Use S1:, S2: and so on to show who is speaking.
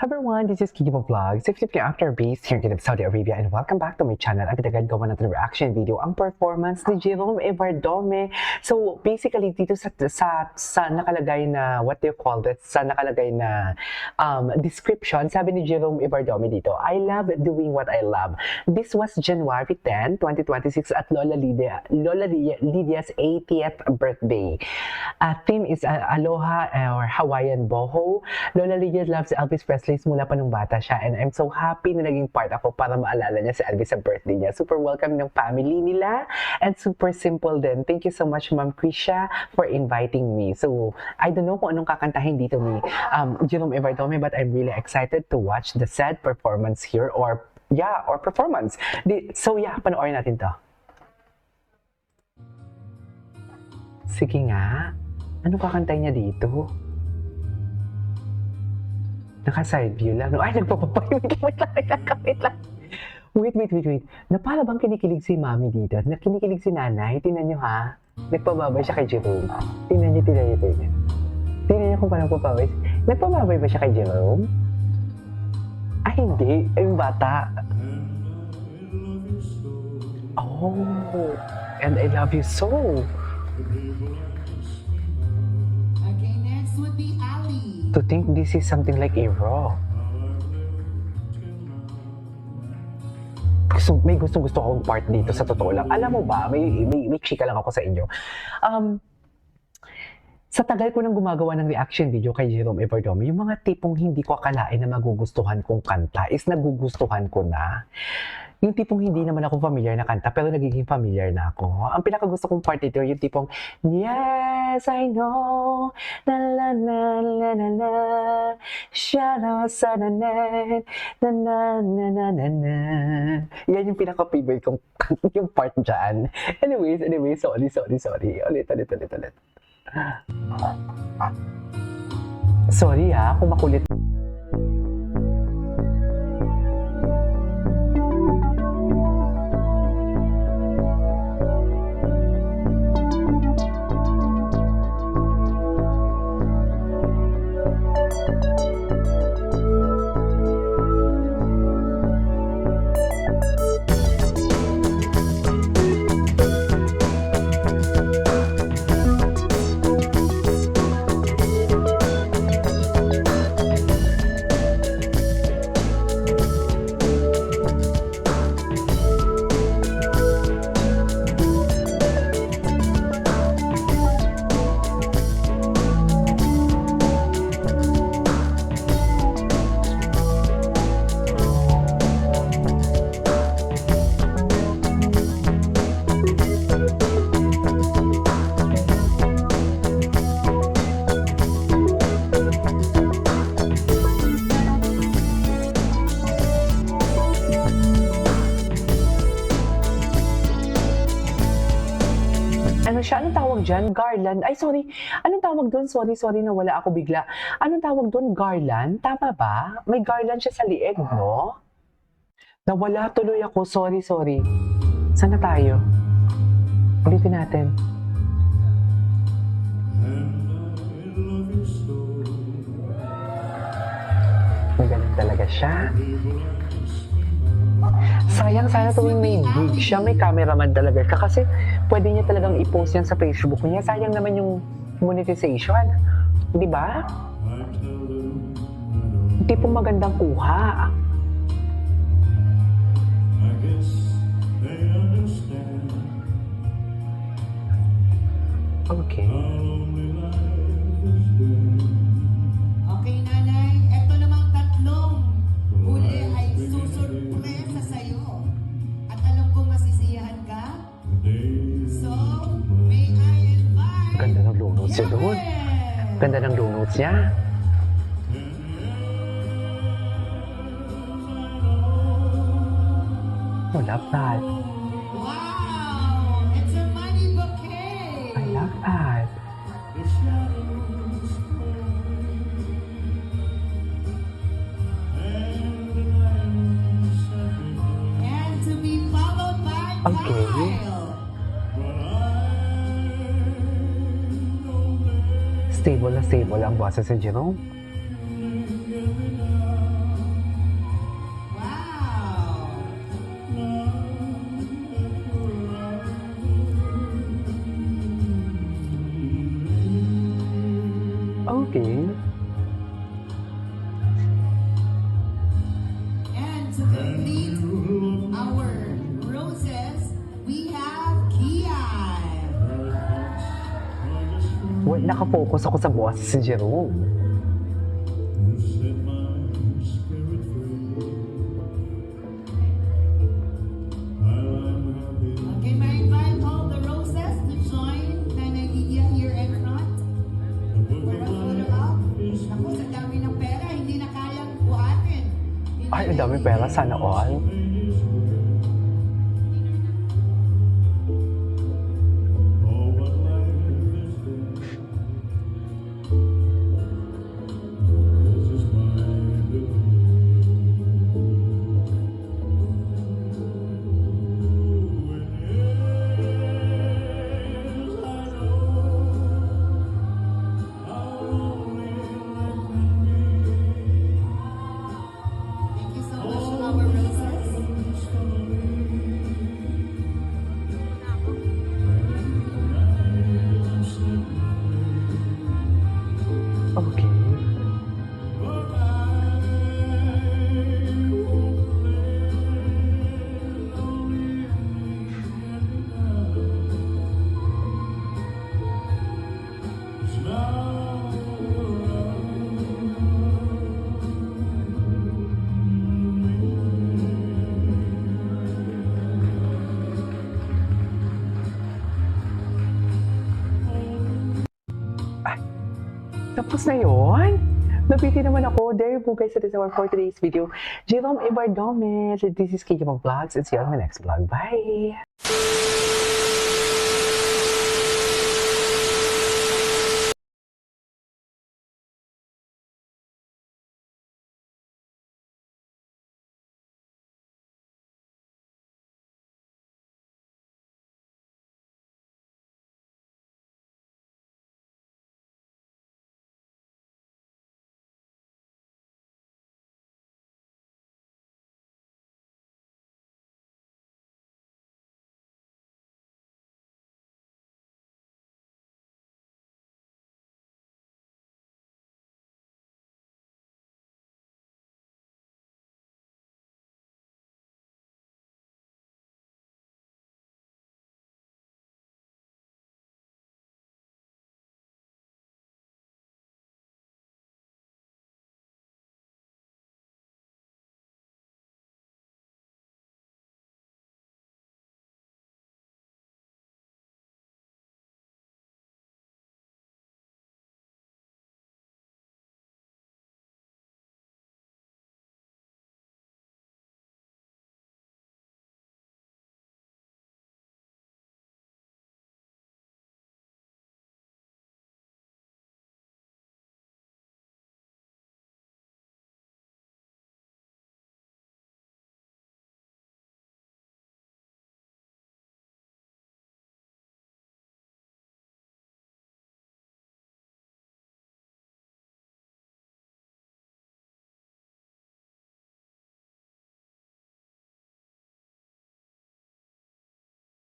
S1: Everyone, this is Kikibo Vlogs. If you're after base here in Saudi Arabia, and welcome back to my channel. Agad-agad gawa natin reaction video ang performance ni Jerome Everdome. So basically dito sa nakalagay na what do you call this? Sa nakalagay na description, sabi ni Jerome Everdome dito, I love doing what I love. This was January 10, 2026 at Lola Lydia's 80th birthday. Theme is Aloha or Hawaiian Boho. Lola Lydia loves Elvis Presley mula pa nung bata siya, and I'm so happy na naging part ako para maalala niya si Elvis sa birthday niya. Super welcome ng family nila and super simple din. Thank you so much, Ma'am Krisha, for inviting me. So, I don't know kung anong kakantahin dito ni Jerome Everdome, but I'm really excited to watch the said performance here or performance. So yeah, panoorin natin to. Sige nga. Anong kakantahin niya dito? Naka-side view lang. No? Ay, nagpapapay. Wait lang. Wait. Na para bang kinikilig si Mami dito? Na kinikilig si Nanay? Tingnan nyo ha. Nagpababay siya kay Jerome. Tingnan nyo. Tingnan nyo kung paano papabay. Nagpababay ba siya kay Jerome? Ay, hindi. Ay, yung bata. Oh. And I love you so.
S2: Okay, next would be Ali.
S1: To think this is something like a raw. So, may gusto akong part dito sa totoo lang. Alam mo ba, may chika lang ako sa inyo. Sa tagal ko nang gumagawa ng reaction video kay Jerome Everdome, yung mga tipong hindi ko akalain na magugustuhan kong kanta is nagugustuhan ko na. Yung tipong hindi naman ako familiar na kanta pero nagiging familiar na ako. Ang pinakagusto kong part dito yung tipong yes, I know na la la la la la shana sa na na na na na na na. Yan yung pinaka-favorite kong yung part dyan. Anyways, sorry. Ulit. Sorry kung makulit. Ano siya? Anong tawag dyan? Garland? Ay, sorry. Anong tawag doon? Sorry na wala ako bigla. Anong tawag doon? Garland? Tama ba? May garland siya sa lieg, no? Nawala tuloy ako. Sorry. Saan na tayo? Ulitin natin. Magaling talaga siya. Sayang sana tuwing may gig siya, may cameraman talaga ka kasi pwede niya talagang i-post yan sa Facebook niya. Sayang naman yung monetization. Di ba? Tipong magandang kuha. Okay.
S2: Okay, Nanay. Ito namang tatlong huli ay susurpresa sa'yo. At alam kong masisiyahan ka. So, may I invite...
S1: Ganda ng low notes niya doon. Ganda ng low notes niya. Oh, love that.
S2: Wow! It's a money bouquet!
S1: I love that.
S2: And to be followed by
S1: Okay.
S2: Kyle.
S1: Stable ang boses ni Jerome.
S2: Wow.
S1: Okay.
S2: And to complete our roses, we have Kian.
S1: Well, nakafocus ako sa boses si Jerome.
S2: Okay, may invite all the roses to join Nanay Lydia here in front for a photo op. Naku, sa dami ng pera, hindi na kayang buhatin.
S1: Ay, ang dami pera. Sana all.
S2: Thank you so much to our roses.
S1: Okay. Tapos na yun? Nabiti naman ako. There you go guys. That is our for today's video. Jerome Ibardome. This is Kiki Vlogs. And see you on my next vlog. Bye!